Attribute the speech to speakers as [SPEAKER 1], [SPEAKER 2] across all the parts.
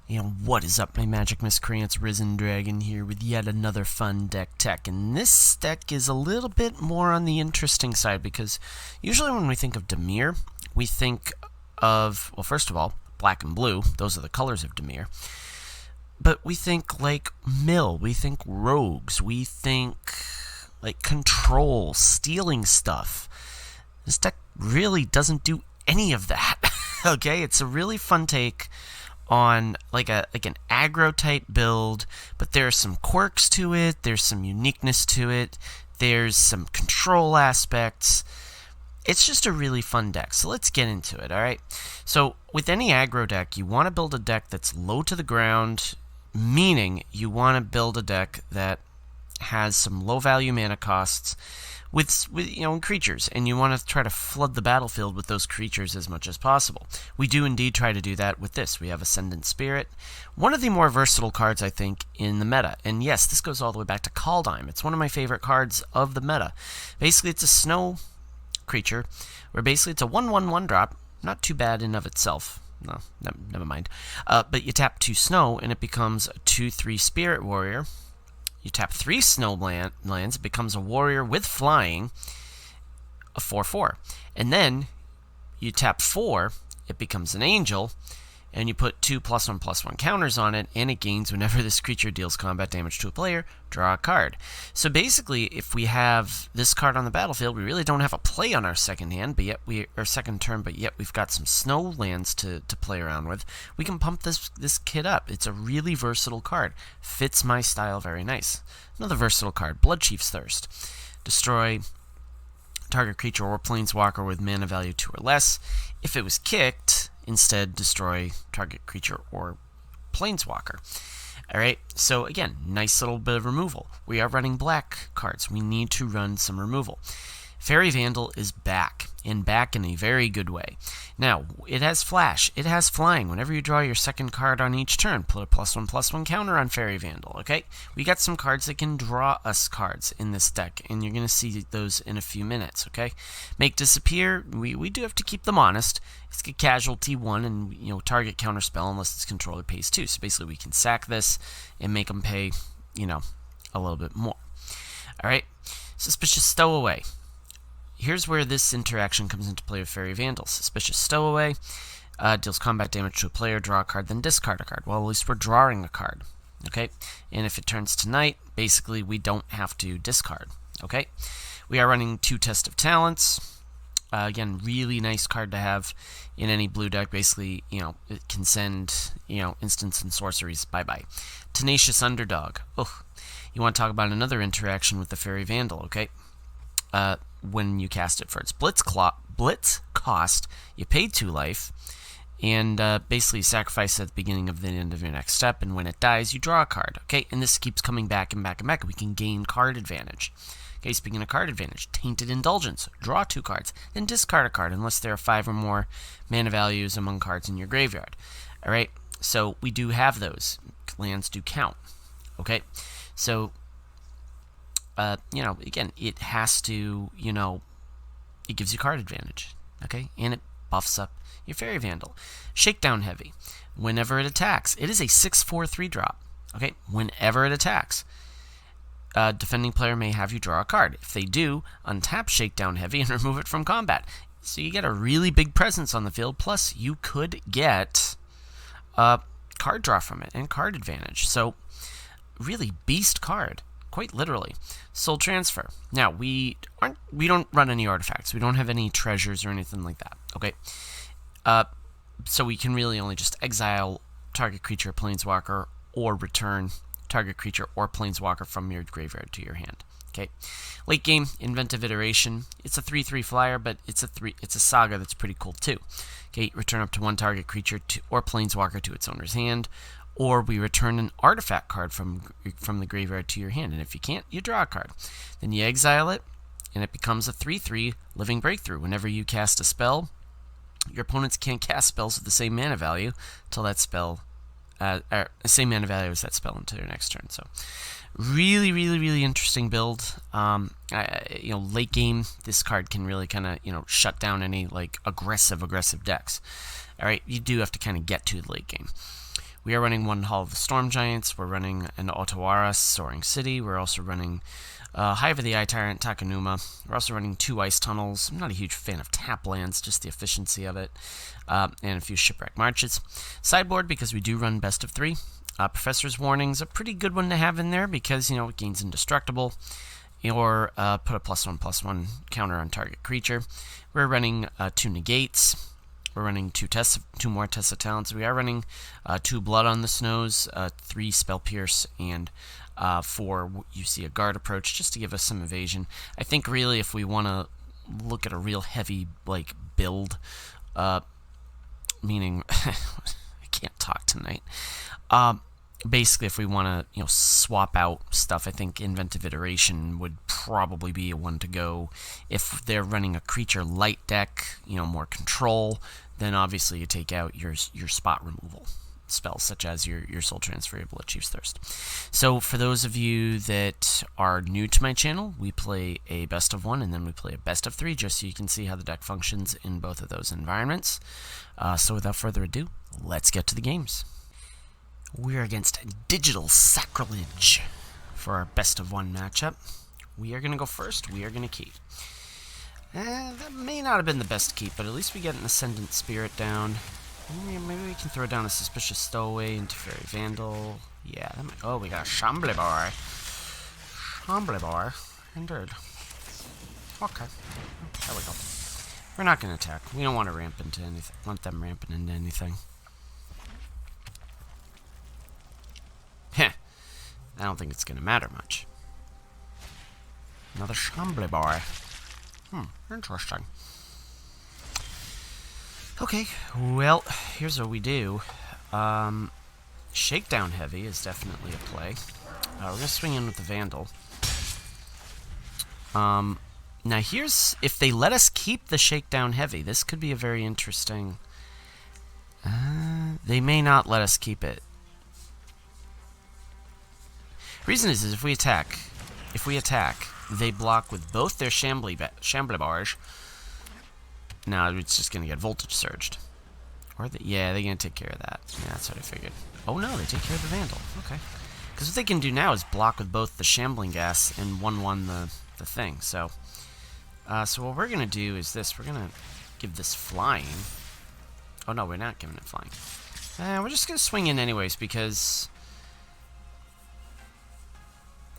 [SPEAKER 1] What is up, my magic miscreants? Risen Dragon here with yet another fun deck tech. And this deck is a little bit more on the interesting side because usually when we think of Dimir, we think of, well, first of all, black and blue. Those are the colors of Dimir. But we think like mill, we think rogues, we think like control, stealing stuff. This deck really doesn't do any of that. Okay, it's a really fun take on like an aggro type build, but there are some quirks to it, there's some uniqueness to it, there's some control aspects. It's just a really fun deck, so let's get into it, alright? So with any aggro deck, you want to build a deck that's low to the ground, meaning you want to build a deck that has some low value mana costs with creatures, and you want to try to flood the battlefield with those creatures as much as possible. We do indeed try to do that with this. We have Ascendant Spirit, one of the more versatile cards, I think, in the meta. And yes, this goes all the way back to Kaldheim. It's one of my favorite cards of the meta. Basically, it's a snow creature, where basically it's a 1/1/1 drop, not too bad in of itself. No, never mind. But you tap 2 snow, and it becomes a 2/3 Spirit Warrior. You tap 3 snow lands, it becomes a warrior with flying, a 4/4. And then you tap 4, it becomes an angel, and you put 2 +1/+1 counters on it, and it gains whenever this creature deals combat damage to a player, draw a card. So basically, if we have this card on the battlefield, we really don't have a play on our second hand, but yet second turn, but yet we've got some snow lands to play around with. We can pump this kid up. It's a really versatile card. Fits my style very nice. Another versatile card, Bloodchief's Thirst. Destroy target creature or planeswalker with mana value 2 or less. If it was kicked, instead destroy target creature or planeswalker. Alright, so again, nice little bit of removal. We are running black cards. We need to run some removal. Fairy Vandal is back, and back in a very good way. Now, it has flash, it has flying. Whenever you draw your second card on each turn, put a +1/+1 counter on Fairy Vandal, okay? We got some cards that can draw us cards in this deck, and you're going to see those in a few minutes, okay? Make Disappear, we do have to keep them honest. It's a casualty 1 and, target counter spell unless its controller pays 2. So basically we can sack this and make them pay, a little bit more. Alright, Suspicious Stowaway. Here's where this interaction comes into play with Fairy Vandal. Suspicious Stowaway deals combat damage to a player, draw a card, then discard a card. Well, at least we're drawing a card, okay? And if it turns to night, basically we don't have to discard, okay? We are running 2 Test of Talents. Again, really nice card to have in any blue deck. Basically, it can send, instants and sorceries bye-bye. Tenacious Underdog. Ugh. You want to talk about another interaction with the Fairy Vandal, okay? When you cast it for its blitz cost, you pay 2 life, and basically you sacrifice it at the beginning of the end of your next step, and when it dies, you draw a card, okay? And this keeps coming back and back and back. We can gain card advantage. Okay, speaking of card advantage, Tainted Indulgence. Draw 2 cards, then discard a card unless there are 5 or more mana values among cards in your graveyard. Alright, so we do have those. Lands do count. Okay, so again, it has to, it gives you card advantage, okay? And it buffs up your Fairy Vandal. Shakedown Heavy. Whenever it attacks, it is a 6/4 3-drop, okay? Whenever it attacks, defending player may have you draw a card. If they do, untap Shakedown Heavy and remove it from combat. So you get a really big presence on the field, plus you could get card draw from it and card advantage. So, really beast card. Quite literally. Soul Transfer. Now, we don't run any artifacts. We don't have any treasures or anything like that, okay? So we can really only just exile target creature, planeswalker, or return target creature or planeswalker from your graveyard to your hand, okay? Late game, Inventive Iteration. It's a 3/3 flyer, but it's a saga that's pretty cool too. Okay, return up to 1 target creature or planeswalker to its owner's hand, or we return an artifact card from the graveyard to your hand, and if you can't, you draw a card. Then you exile it, and it becomes a 3/3 Living Breakthrough. Whenever you cast a spell, your opponents can't cast spells with the same mana value until that spell, the same mana value as that spell until your next turn. So, really, really, really interesting build. Late game, this card can really kind of shut down any like aggressive decks. All right, you do have to kind of get to the late game. We are running one Hall of the Storm Giants. We're running an Otawara, Soaring City. We're also running Hive of the Eye Tyrant, Takanuma. We're also running 2 Ice Tunnels. I'm not a huge fan of tap lands, just the efficiency of it. And a few Shipwreck Marches. Sideboard, because we do run best of 3. Professor's Warning's a pretty good one to have in there because, you know, it gains Indestructible. Or put a +1/+1 counter on target creature. We're running 2 Negates. We're running 2 more Test of Talents. We are running 2 Blood on the Snows, 3 Spell Pierce, and 4 you see a Guard Approach, just to give us some evasion. I think really if we want to look at a real heavy like build, meaning I can't talk tonight. Basically, if we want to, swap out stuff, I think Inventive Iteration would probably be a one to go. If they're running a creature light deck, more control, then obviously you take out your spot removal spells, such as your Soul Transferable at Chief's Thirst. So for those of you that are new to my channel, we play a best of 1 and then we play a best of 3, just so you can see how the deck functions in both of those environments. So without further ado, let's get to the games. We're against Digital Sacrilege for our best of 1 matchup. We are going to go first. We are going to keep. That may not have been the best keep, but at least we get an Ascendant Spirit down. Maybe we can throw down a Suspicious Stowaway into Fairy Vandal. Yeah, that might... Oh, we got a Shamblebar. Shamblebar. Indeed. Okay. There we go. We're not going to attack. We don't want to ramp into anything. Want them ramping into anything. Heh. I don't think it's going to matter much. Another Shamblebar. Interesting. Okay, well, here's what we do. Shakedown Heavy is definitely a play. We're going to swing in with the Vandal. Now here's, if they let us keep the Shakedown Heavy, this could be a very interesting... they may not let us keep it. Reason is if we attack, they block with both their Shamblebars. Now it's just going to get Voltage Surged. Or yeah, they're going to take care of that. Yeah, that's what I figured. Oh no, they take care of the Vandal. Okay. Because what they can do now is block with both the Shambling Gas and 1/1 the thing. So what we're going to do is this. We're going to give this Flying. Oh no, we're not giving it Flying. We're just going to swing in anyways because...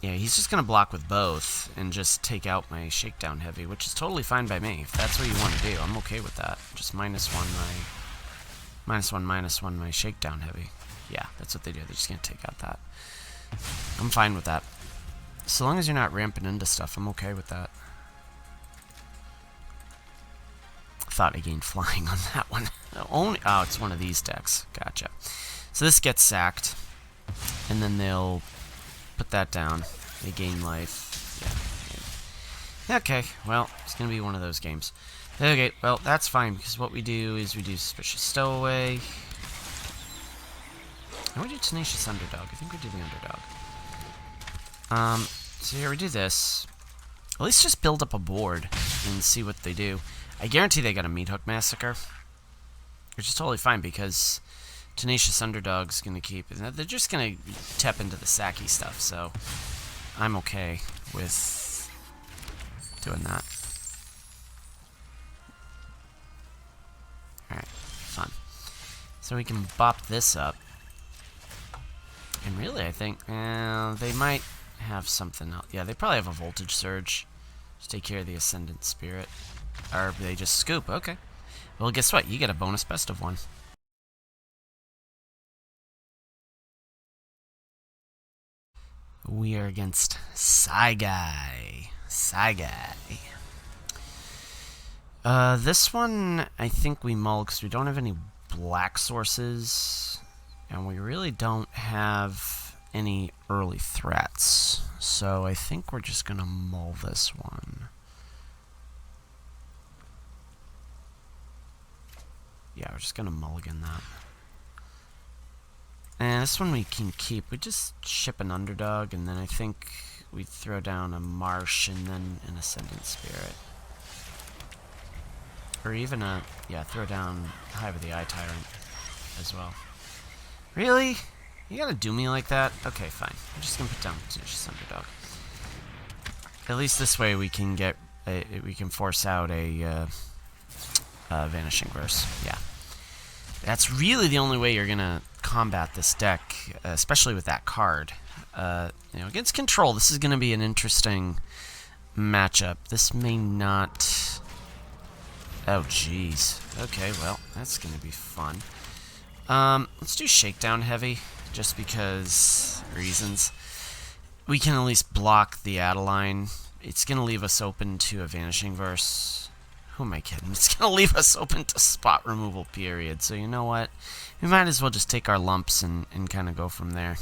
[SPEAKER 1] Yeah, he's just going to block with both and just take out my Shakedown Heavy, which is totally fine by me. If that's what you want to do, I'm okay with that. Just -1 my Shakedown Heavy. Yeah, that's what they do. They're just going to take out that. I'm fine with that. So long as you're not ramping into stuff, I'm okay with that. I thought I gained Flying on that one. Oh, it's one of these decks. Gotcha. So this gets sacked, and then they'll... put that down. They gain life. Yeah. Okay, well, it's going to be one of those games. Okay, well, that's fine, because what we do is we do Suspicious Stowaway. And we do Tenacious Underdog. I think we do the Underdog. So here we do this. At least just build up a board and see what they do. I guarantee they got a Meat Hook Massacre. Which is totally fine, because... Tenacious Underdog's going to keep it. They're just going to tap into the Sacky stuff, so I'm okay with doing that. Alright, fun. So we can bop this up. And really, I think they might have something else. Yeah, they probably have a Voltage Surge. Just take care of the Ascendant Spirit. Or they just scoop. Okay. Well, guess what? You get a bonus best of 1. We are against Saigai. This one, I think we mull because we don't have any black sources, and we really don't have any early threats. So I think we're just going to mull this one. Yeah, we're just going to mulligan that. And this one we can keep. We just ship an Underdog, and then I think we throw down a Marsh and then an Ascendant Spirit. Or even a... yeah, throw down Hive of the Eye Tyrant as well. Really? You gotta do me like that? Okay, fine. I'm just gonna put down Tenacious Underdog. At least this way we can get... we can force out a Vanishing Verse. Yeah. That's really the only way you're gonna combat this deck, especially with that card. You know, against Control, this is gonna be an interesting matchup. This may not... Oh, jeez. Okay, well, that's gonna be fun. Let's do Shakedown Heavy, just because reasons. We can at least block the Adeline. It's gonna leave us open to a Vanishing Verse. Who am I kidding? It's gonna leave us open to spot removal, period. So you know what? We might as well just take our lumps and kind of go from there.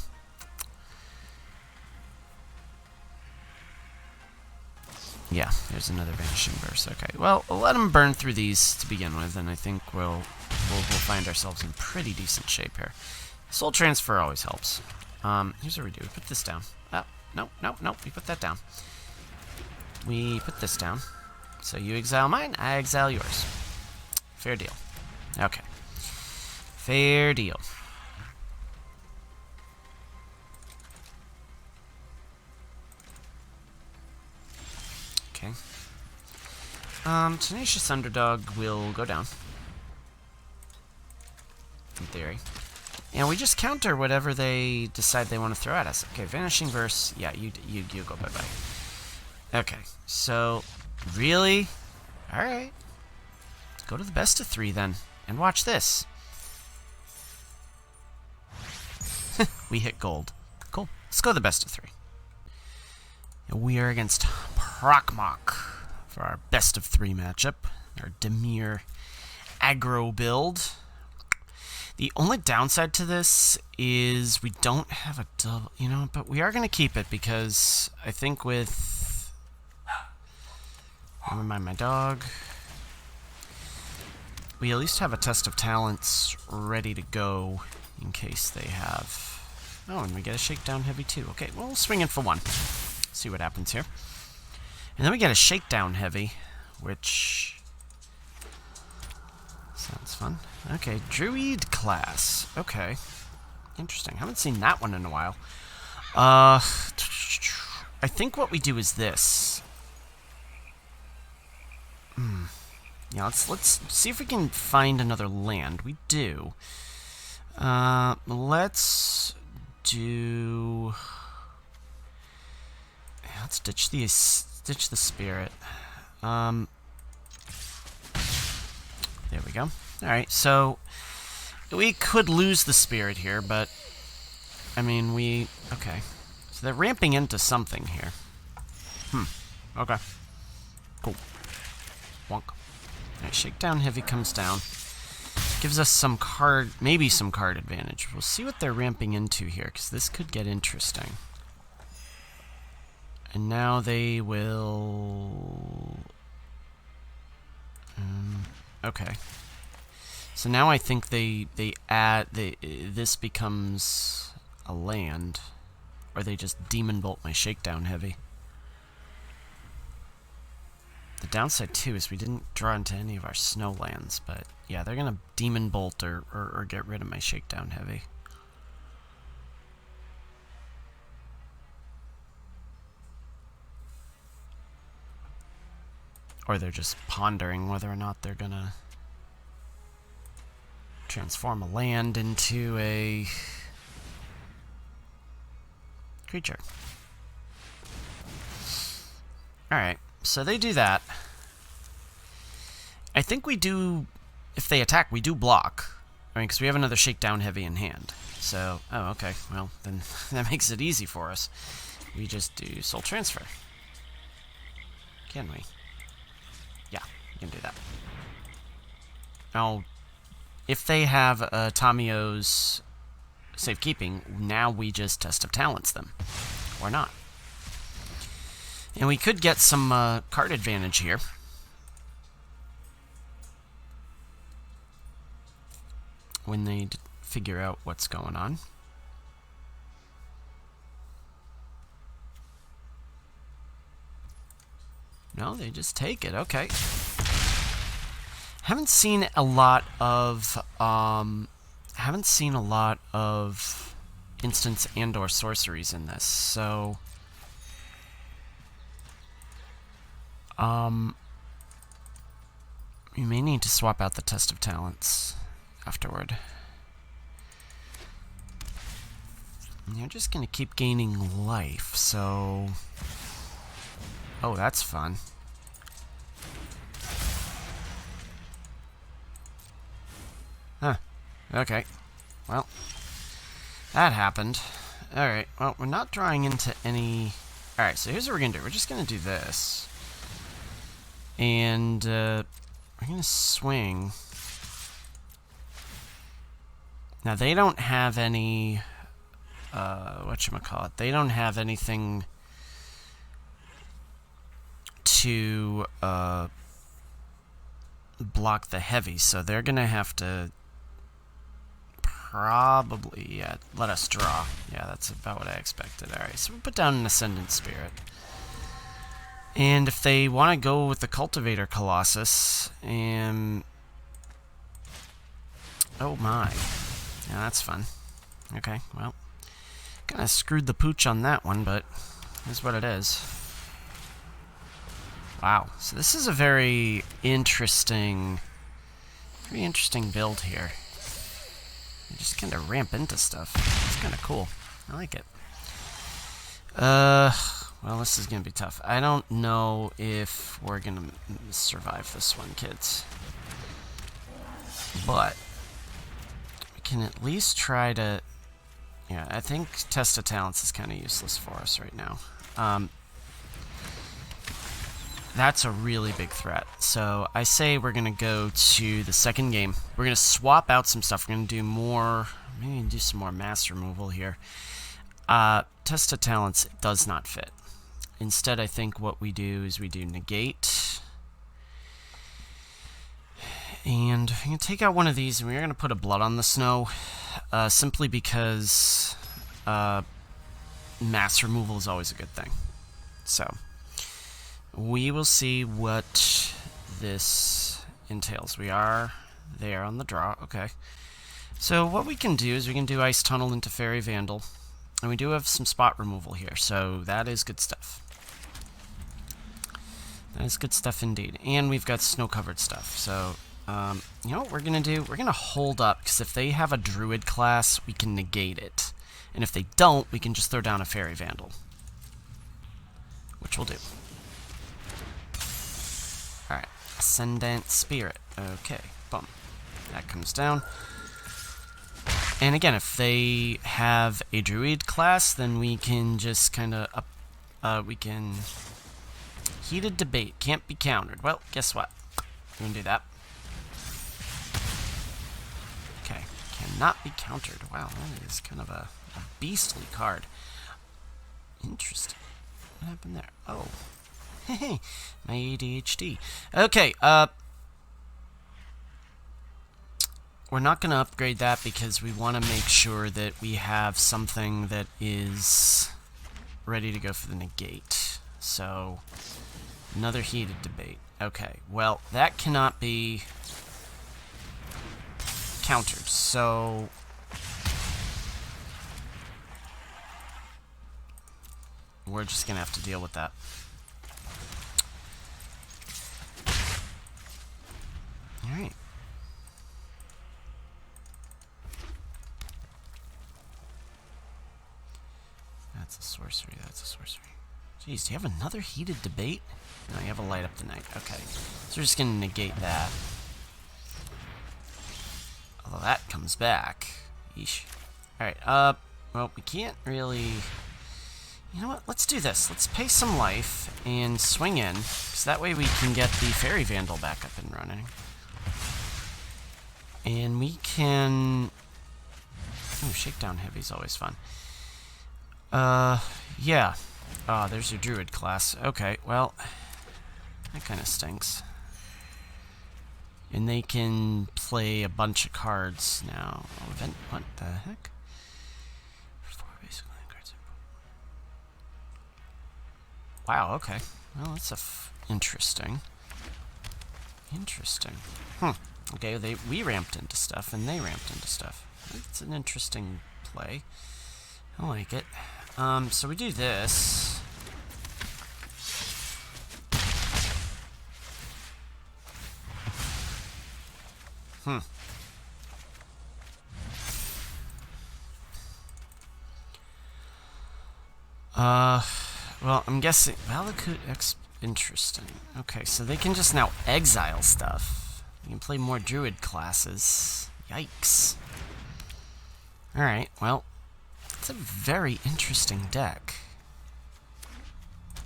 [SPEAKER 1] Yeah, there's another Vanishing Verse. Okay, well, we'll let them burn through these to begin with, and I think we'll find ourselves in pretty decent shape here. Soul Transfer always helps. Here's what we do. We put this down. Oh, no. We put that down. We put this down. So you exile mine, I exile yours. Fair deal. Okay. Fair deal. Okay. Tenacious Underdog will go down. In theory. And we just counter whatever they decide they want to throw at us. Okay, Vanishing Verse. Yeah, you go bye-bye. Okay, so... Really? Alright. Go to the best of 3 then. And watch this. We hit gold. Cool. Let's go to the best of 3. And we are against Prokmok for our best of 3 matchup. Our Dimir Aggro build. The only downside to this is we don't have a double, you know, but we are going to keep it because I think with... Never mind my dog. We at least have a Test of Talents ready to go in case they have... Oh, and we get a Shakedown Heavy too. Okay, well, we'll swing in for 1. See what happens here. And then we get a Shakedown Heavy, which... Sounds fun. Okay, Druid class. Okay. Interesting. Haven't seen that one in a while. I think what we do is this. Yeah, let's see if we can find another land. We do. Let's do... Yeah, let's ditch the spirit. There we go. Alright, so we could lose the spirit here, but I mean, okay. So they're ramping into something here. Okay. Cool. Wonk. Alright, Shakedown Heavy comes down. Gives us some card, maybe some card advantage. We'll see what they're ramping into here, because this could get interesting. And now they will... okay. So now I think they add... this becomes a land. Or they just Demon Bolt my Shakedown Heavy. The downside, too, is we didn't draw into any of our snow lands. But, yeah, they're going to Demon Bolt or get rid of my Shakedown Heavy. Or they're just pondering whether or not they're going to transform a land into a creature. Alright, so they do that. I think we do, if they attack, we do block. I mean, because we have another Shakedown Heavy in hand. So, oh, okay, well, then that makes it easy for us. We just do Soul Transfer. Can we? Yeah, we can do that. Now, if they have Tamio's Safekeeping, now we just Test of Talents them. Or not. And we could get some card advantage here. When they figure out what's going on. No, they just take it. Okay. Haven't seen a lot of I haven't seen a lot of instants and or sorceries in this, so we may need to swap out the test of talents afterward. And you're just gonna keep gaining life, so oh, that's fun. Huh. Okay. Well, that happened. Alright, well, we're not drawing into any... Alright, so here's what we're gonna do. We're just gonna do this. And, we're gonna swing. Now, they don't have any... whatchamacallit? They don't have anything to, block the heavy, so they're gonna have to probably, yeah, let us draw. Yeah, that's about what I expected. Alright, so we'll put down an Ascendant Spirit. And if they want to go with the Cultivator Colossus, and... oh my. Yeah, that's fun. Okay, well. Kinda screwed the pooch on that one, but that's what it is. Wow, so this is a very interesting build here. You just kind of ramp into stuff. It's kind of cool. I like it. Well, this is going to be tough. I don't know if we're going to survive this one, kids. But we can at least try to... yeah, I think Test of Talents is kind of useless for us right now. That's a really big threat. So I say we're going to go to the second game. We're going to swap out some stuff. We're going to do more... maybe do some more mass removal here. Test of Talents does not fit. Instead, I think what we do is we do negate. And I'm going to take out one of these, and we're going to put a Blood on the Snow. Simply because mass removal is always a good thing. So... we will see what this entails. We are there on the draw. Okay. So what we can do is we can do Ice Tunnel into Fairy Vandal. And we do have some spot removal here, so that is good stuff. That is good stuff indeed. And we've got snow-covered stuff. So, you know what we're going to do? We're going to hold up, because if they have a Druid class, we can negate it. And if they don't, we can just throw down a Fairy Vandal. Which we'll do. Alright, Ascendant Spirit. Okay, boom. That comes down. And again, if they have a Druid class, then we can just kind of we can... Heated Debate. Can't be countered. Well, guess what? We can do that. Okay, cannot be countered. Wow, that is kind of a beastly card. Interesting. What happened there? Oh. Hey, my ADHD. Okay, we're not going to upgrade that because we want to make sure that we have something that is ready to go for the negate. So, another Heated Debate. Okay, well, that cannot be countered, so... we're just going to have to deal with that. Alright. That's a sorcery, that's a sorcery. Jeez, do you have another Heated Debate? No, you have a Light Up the Night. Okay. So we're just gonna negate that. Although that comes back. Yeesh. Alright, well, we can't really... you know what? Let's do this. Let's pay some life and swing in, because that way we can get the Fairy Vandal back up and running. And we can... oh, Shakedown Heavy's always fun. Yeah. Oh, there's your Druid class. Okay, well, that kind of stinks. And they can play a bunch of cards now. Oh, event, what the heck? Wow, okay. Well, that's interesting. Interesting. Okay, we ramped into stuff, and they ramped into stuff. It's an interesting play. I like it. So we do this. Well, I'm guessing Valakut interesting. Okay, so they can just now exile stuff. You can play more druid classes. Yikes. Alright, well, it's a very interesting deck.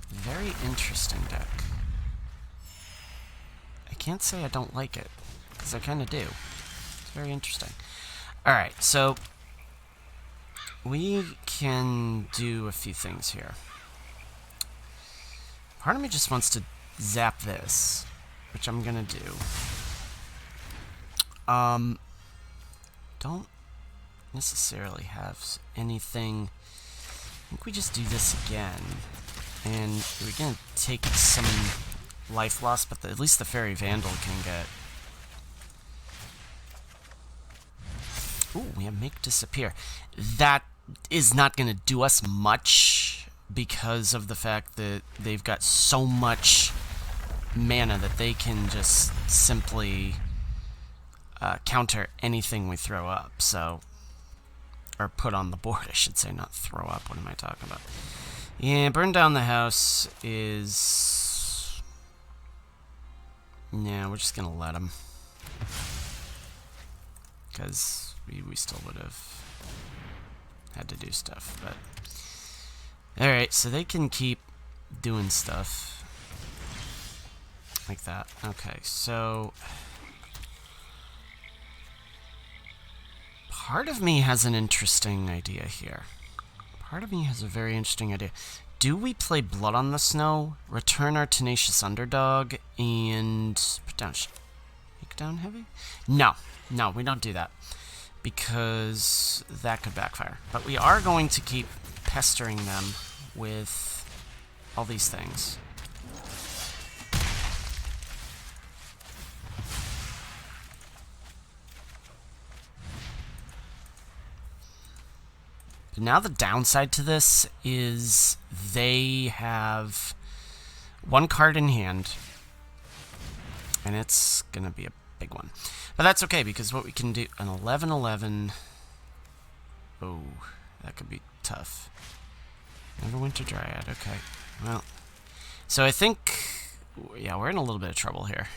[SPEAKER 1] Very interesting deck. I can't say I don't like it, because I kind of do. It's very interesting. Alright, so we can do a few things here. Part of me just wants to zap this, which I'm gonna do. Don't necessarily have anything. I think we just do this again. And we're gonna take some life loss, but at least the Fairy Vandal can get... Ooh, we have Make Disappear. That is not gonna do us much, because of the fact that they've got so much mana that they can just simply counter anything we throw up, so... Or put on the board, I should say, not throw up. What am I talking about? Yeah, burn down the house is... Yeah, we're just gonna let them. Because we still would have had to do stuff, but... Alright, so they can keep doing stuff. Like that. Okay, so... Part of me has an interesting idea here. Part of me has a very interesting idea. Do we play Blood on the Snow, return our Tenacious Underdog, and put down... Take down Heavy? No, we don't do that. Because that could backfire. But we are going to keep pestering them with all these things. But now the downside to this is they have one card in hand, and it's gonna be a big one. But that's okay, because what we can do... An 11/11... Oh, that could be tough. Neverwinter Dryad, okay. Well, so I think... Yeah, we're in a little bit of trouble here.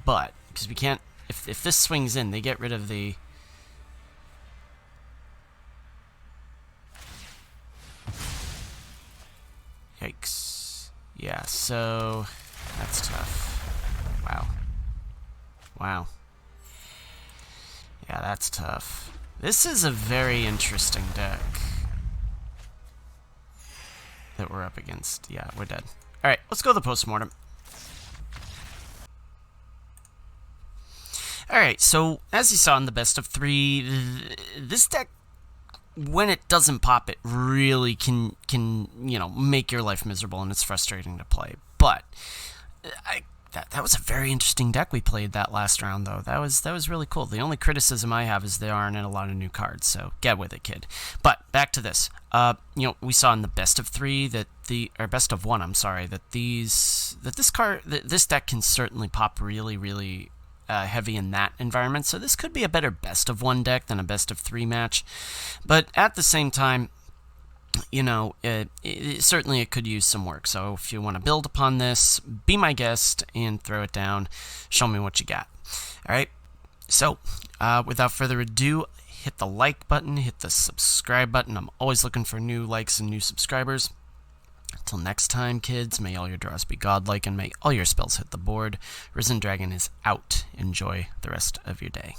[SPEAKER 1] But, because we can't... If this swings in, they get rid of the... Yikes. Yeah, so... That's tough. Wow. Wow. Yeah, that's tough. This is a very interesting deck that we're up against. Yeah, we're dead. Alright, let's go to the postmortem. Alright, so as you saw in the best of 3, this deck, when it doesn't pop, it really can you know, make your life miserable, and it's frustrating to play. But that was a very interesting deck we played that last round, though. That was really cool. The only criticism I have is there aren't a lot of new cards, so get with it, kid. But back to this. You know, we saw in the best of 3 that or best of 1, I'm sorry, that this deck can certainly pop really heavy in that environment. So this could be a better best of 1 deck than a best of 3 match. But at the same time, you know, certainly it could use some work. So if you want to build upon this, be my guest and throw it down. Show me what you got. All right. So without further ado, hit the like button, hit the subscribe button. I'm always looking for new likes and new subscribers. Until next time, kids, may all your draws be godlike and may all your spells hit the board. Risen Dragon is out. Enjoy the rest of your day.